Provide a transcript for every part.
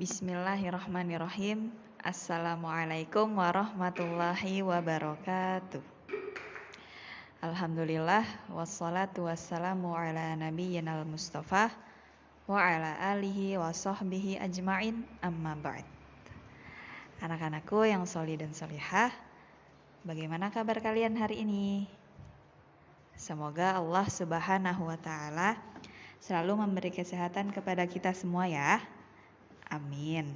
Bismillahirrahmanirrahim. Assalamualaikum warahmatullahi wabarakatuh. Alhamdulillah wassalatu wassalamu ala nabiyyinal mustafa wa ala alihi wa sahbihi ajma'in, amma ba'd. Anak-anakku yang solih dan solihah, bagaimana kabar kalian hari ini? Semoga Allah Subhanahu wa ta'ala selalu memberi kesehatan kepada kita semua ya. Amin.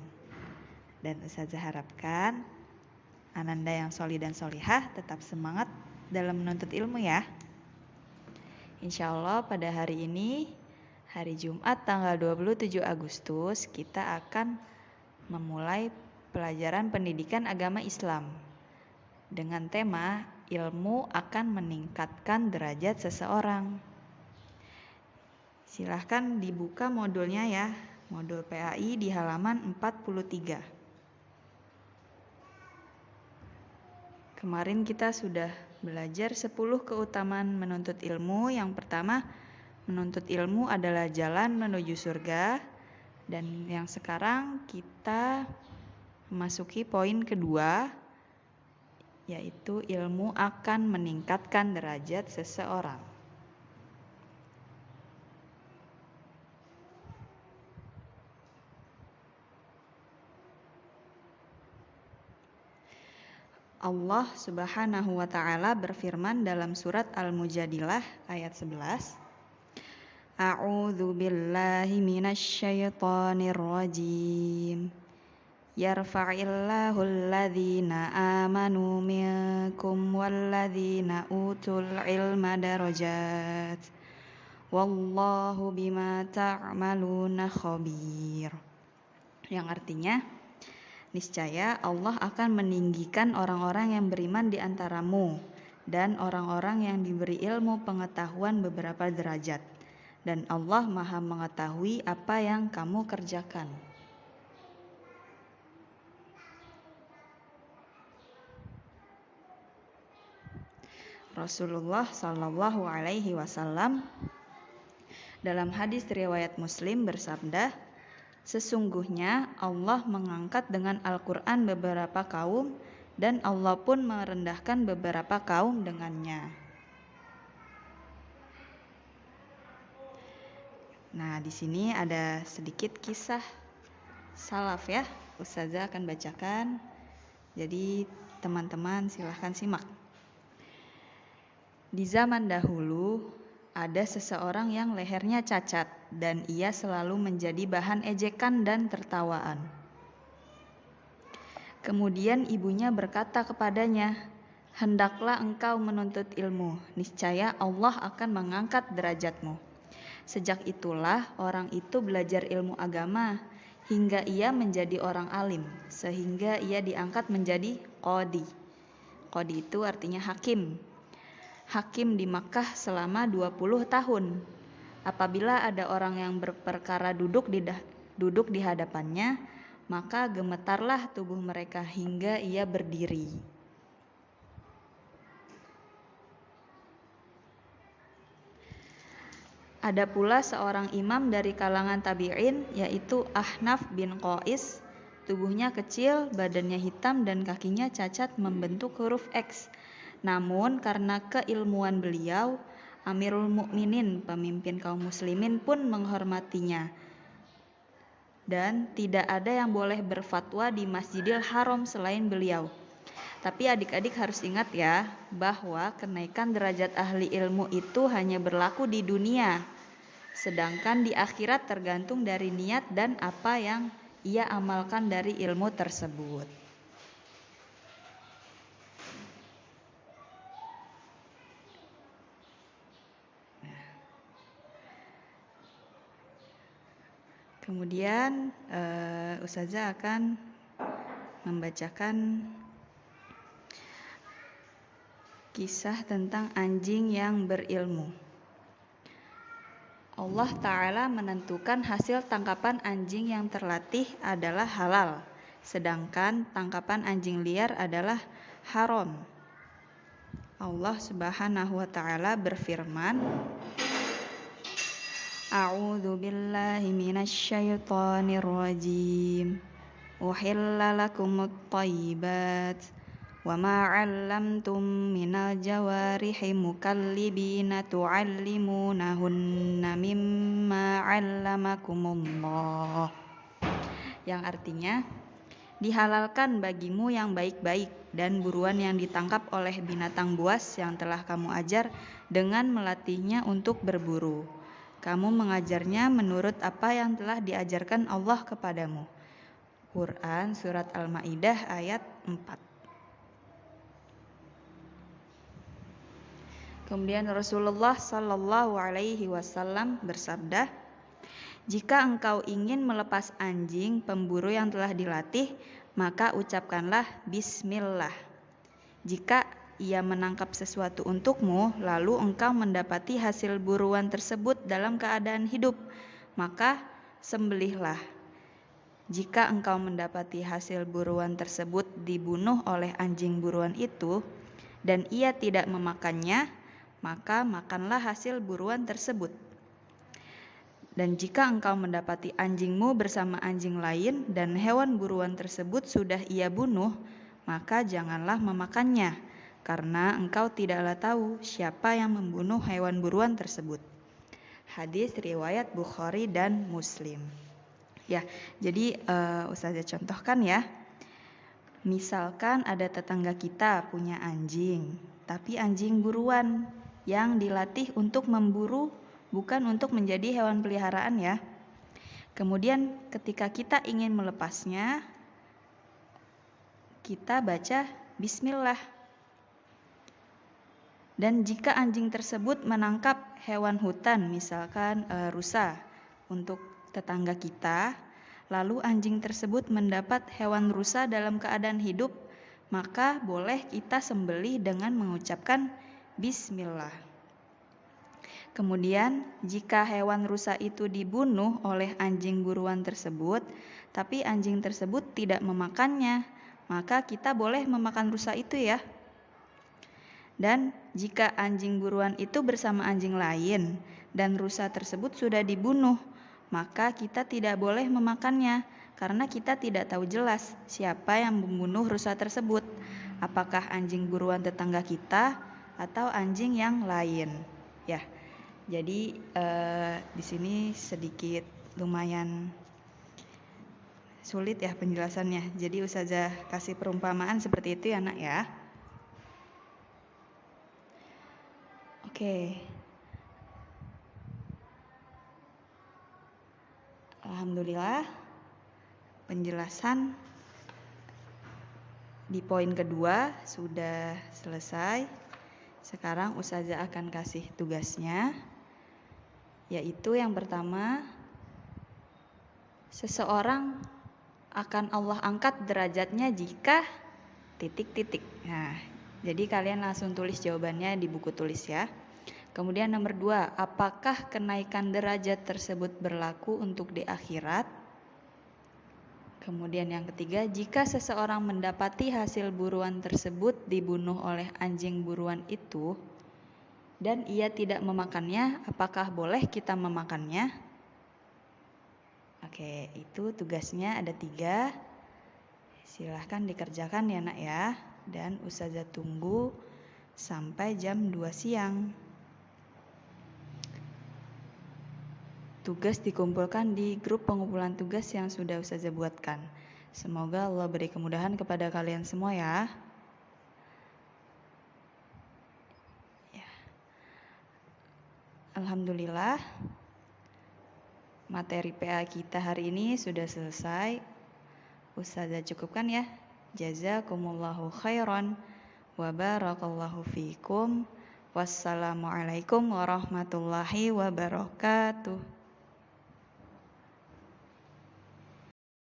Dan Ustazah harapkan Ananda yang solih dan solihah tetap semangat dalam menuntut ilmu ya. Insya Allah pada hari ini, hari Jumat tanggal 27 Agustus, kita akan memulai pelajaran pendidikan agama Islam dengan tema ilmu akan meningkatkan derajat seseorang. Silahkan dibuka modulnya ya. Modul PAI di halaman 43. Kemarin kita sudah belajar 10 keutamaan menuntut ilmu. Yang pertama, menuntut ilmu adalah jalan menuju surga. Dan yang sekarang kita memasuki poin kedua, yaitu ilmu akan meningkatkan derajat seseorang. Allah Subhanahu wa ta'ala berfirman dalam surat Al-Mujadilah ayat 11. A'udzu billahi minasyaitonir rajim. Yarfa'illahu alladhina amanu minkum walladhina utul ilma darajat. Wallahu bima ta'maluna khabir. Yang artinya, niscaya Allah akan meninggikan orang-orang yang beriman di antaramu dan orang-orang yang diberi ilmu pengetahuan beberapa derajat. Dan Allah Maha mengetahui apa yang kamu kerjakan. Rasulullah Shallallahu Alaihi Wasallam dalam hadis riwayat Muslim bersabda, sesungguhnya Allah mengangkat dengan Al-Quran beberapa kaum dan Allah pun merendahkan beberapa kaum dengannya. Nah, di sini ada sedikit kisah salaf ya. Ustazah akan bacakan. Jadi teman-teman silahkan simak. Di zaman dahulu ada seseorang yang lehernya cacat dan ia selalu menjadi bahan ejekan dan tertawaan. Kemudian ibunya berkata kepadanya, "Hendaklah engkau menuntut ilmu, niscaya Allah akan mengangkat derajatmu." Sejak itulah orang itu belajar ilmu agama hingga ia menjadi orang alim, sehingga ia diangkat menjadi qadhi. Qadhi itu artinya hakim. Hakim di Makkah selama 20 tahun. Apabila ada orang yang berperkara duduk di hadapannya, maka gemetarlah tubuh mereka hingga ia berdiri. Ada pula seorang imam dari kalangan tabi'in, yaitu Ahnaf bin Qais. Tubuhnya kecil, badannya hitam dan kakinya cacat membentuk huruf X. Namun karena keilmuan beliau, Amirul Mukminin, pemimpin kaum muslimin pun menghormatinya. Dan tidak ada yang boleh berfatwa di Masjidil Haram selain beliau. Tapi adik-adik harus ingat ya, bahwa kenaikan derajat ahli ilmu itu hanya berlaku di dunia. Sedangkan di akhirat tergantung dari niat dan apa yang ia amalkan dari ilmu tersebut. Kemudian Ustazah akan membacakan kisah tentang anjing yang berilmu. Allah Ta'ala menentukan hasil tangkapan anjing yang terlatih adalah halal, sedangkan tangkapan anjing liar adalah haram. Allah Subhanahu wa Ta'ala berfirman, A'udzu billahi minasyaitonir rajim. Uhilla lakumut thayyibat wa ma 'allamtum minal jawarihi mukallibina tu'allimunahunna mimma 'allamakumullah. Yang artinya, dihalalkan bagimu yang baik-baik dan buruan yang ditangkap oleh binatang buas yang telah kamu ajar dengan melatihnya untuk berburu. Kamu mengajarnya menurut apa yang telah diajarkan Allah kepadamu. Quran Surat Al-Ma'idah ayat 4. Kemudian Rasulullah Sallallahu Alaihi Wasallam bersabda, jika engkau ingin melepas anjing pemburu yang telah dilatih, maka ucapkanlah Bismillah. Jika ia menangkap sesuatu untukmu, lalu engkau mendapati hasil buruan tersebut dalam keadaan hidup, maka sembelihlah. Jika engkau mendapati hasil buruan tersebut dibunuh oleh anjing buruan itu, dan ia tidak memakannya, maka makanlah hasil buruan tersebut. Dan jika engkau mendapati anjingmu bersama anjing lain dan hewan buruan tersebut sudah ia bunuh, maka janganlah memakannya, karena engkau tidaklah tahu siapa yang membunuh hewan buruan tersebut. Hadis riwayat Bukhari dan Muslim. Ya, jadi Ustazah contohkan ya. Misalkan ada tetangga kita punya anjing, tapi anjing buruan yang dilatih untuk memburu, bukan untuk menjadi hewan peliharaan ya. Kemudian ketika kita ingin melepasnya, kita baca Bismillah. Dan jika anjing tersebut menangkap hewan hutan, misalkan rusa untuk tetangga kita, lalu anjing tersebut mendapat hewan rusa dalam keadaan hidup, maka boleh kita sembelih dengan mengucapkan Bismillah. Kemudian jika hewan rusa itu dibunuh oleh anjing buruan tersebut, tapi anjing tersebut tidak memakannya, maka kita boleh memakan rusa itu ya. Dan jika anjing buruan itu bersama anjing lain dan rusa tersebut sudah dibunuh, maka kita tidak boleh memakannya karena kita tidak tahu jelas siapa yang membunuh rusa tersebut, apakah anjing buruan tetangga kita atau anjing yang lain. Ya, jadi di sini sedikit lumayan sulit ya penjelasannya. Jadi Ustazah kasih perumpamaan seperti itu ya nak ya. Oke. Alhamdulillah penjelasan di poin kedua sudah selesai. Sekarang Ustazah akan kasih tugasnya, yaitu yang pertama, seseorang akan Allah angkat derajatnya jika titik-titik. Nah, jadi kalian langsung tulis jawabannya di buku tulis ya. Kemudian nomor 2, apakah kenaikan derajat tersebut berlaku untuk di akhirat? Kemudian yang ketiga, jika seseorang mendapati hasil buruan tersebut dibunuh oleh anjing buruan itu dan ia tidak memakannya, apakah boleh kita memakannya? Oke, itu tugasnya ada 3. Silahkan dikerjakan ya nak ya. Dan Ustazah tunggu sampai jam 2 siang. Tugas dikumpulkan di grup pengumpulan tugas yang sudah Ustazah buatkan. Semoga Allah beri kemudahan kepada kalian semua ya. Alhamdulillah, materi PA kita hari ini sudah selesai. Ustazah cukupkan ya. Jazakumullahu khairan wa barakallahu fikum. Wassalamualaikum warahmatullahi wabarakatuh.